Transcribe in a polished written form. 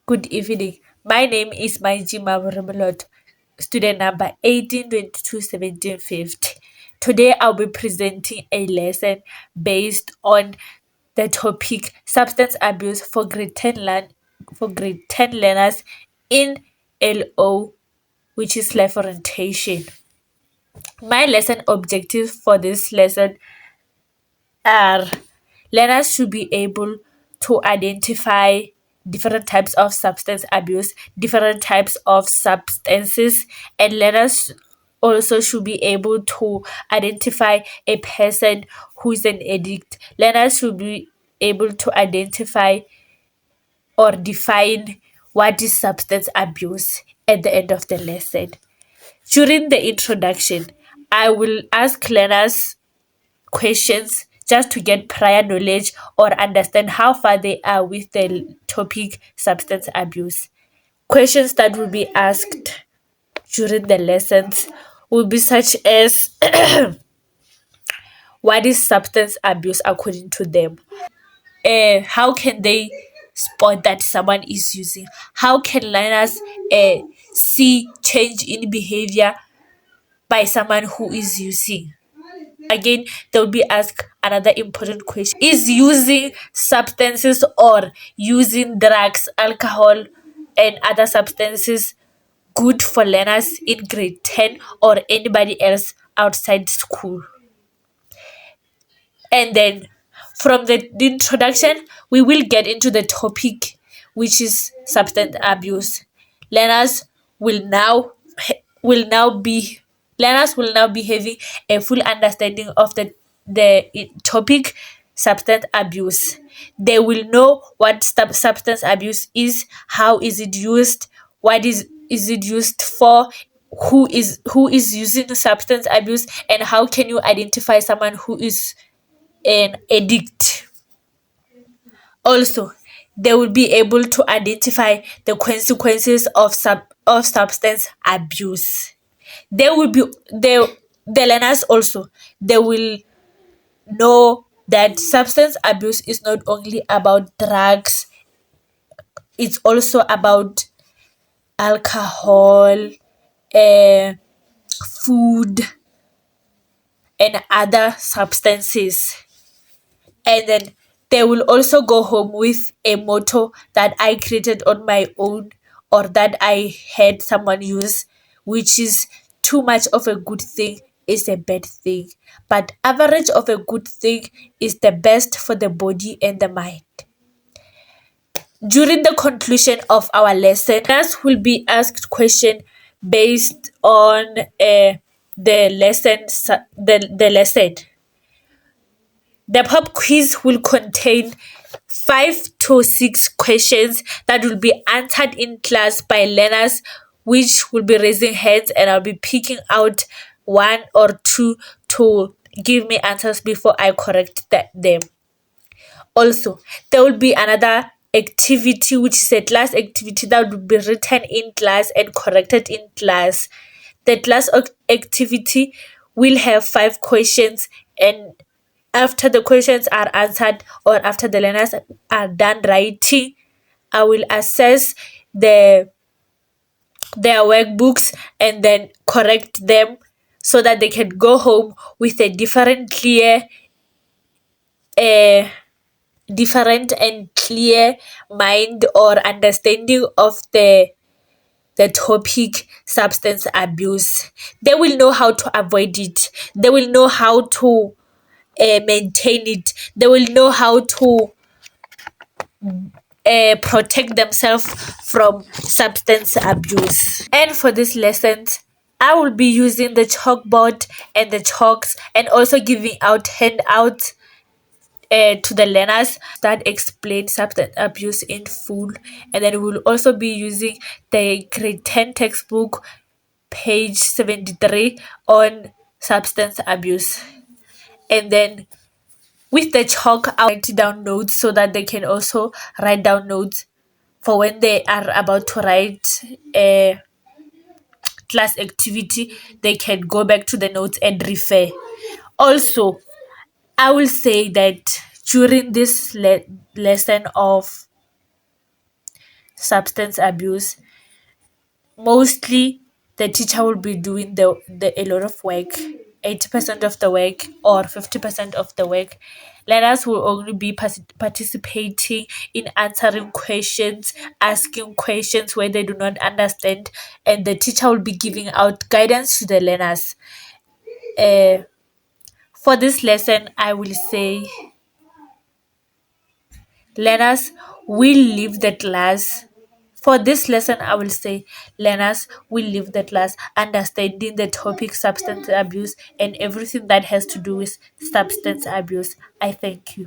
Good evening. My name is Maiji Mavurumulot, student number 18221750. Today I'll be presenting a lesson based on the topic substance abuse for grade 10 learners in LO, which is life orientation. My lesson objectives for this lesson are: learners should be able to identify different types of substance abuse, different types of substances, and learners also should be able to identify a person who is an addict. Learners should be able to identify or define what is substance abuse at the end of the lesson. During the introduction, I will ask learners questions just to get prior knowledge or understand how far they are with the topic substance abuse. Questions that will be asked during the lessons will be such as what is substance abuse according to them? How can they spot that someone is using? How can learners see change in behavior by someone who is using? Again, they'll be asked another important question: is using substances or using drugs, alcohol, and other substances good for learners in grade 10 or anybody else outside school? And then from the introduction, we will get into the topic, which is substance abuse. Learners will now will now be learners will now be having a full understanding of the topic substance abuse. They will know what substance abuse is, how is it used, what is it used for, who is using substance abuse, and how can you identify someone who is an addict. Also, they will be able to identify the consequences of substance abuse. They will be the learners also, they will know that substance abuse is not only about drugs, it's also about alcohol, uh, food, and other substances. And then they will also go home with a motto that I created on my own or that I had someone use, which is: too much of a good thing is a bad thing, but average of a good thing is the best for the body and the mind. During the conclusion of our lesson, us will be asked question based on the lesson. The lesson. The pop quiz will contain 5 to 6 questions that will be answered in class by learners, which will be raising hands, and I'll be picking out one or two to give me answers before I correct them. Also, there will be another activity, which is a class activity that will be written in class and corrected in class. The class activity will have 5 questions, and after the questions are answered or after the learners are done writing, I will assess their workbooks and then correct them so that they can go home with a uh, different and clear mind or understanding of the topic substance abuse. They will know how to avoid it. They will know how to maintain it. They will know how to protect themselves from substance abuse. And for this lessons, I will be using the chalkboard and the chalks and also giving out handouts to the learners that explain substance abuse in full. And then we'll also be using the grade 10 textbook, page 73, on substance abuse. And then with the chalk, I'll write down notes so that they can also write down notes for when they are about to write a class activity. They can go back to the notes and refer. Also, I will say that during this lesson of substance abuse. Mostly the teacher will be doing a lot of work, 80% of the work or 50% of the work. Learners will only be participating in answering questions, asking questions where they do not understand, and the teacher will be giving out guidance to the learners. uh, for this lesson I will say learners will leave the class. For this lesson, I will say learners will leave the class understanding the topic substance abuse and everything that has to do with substance abuse. I thank you.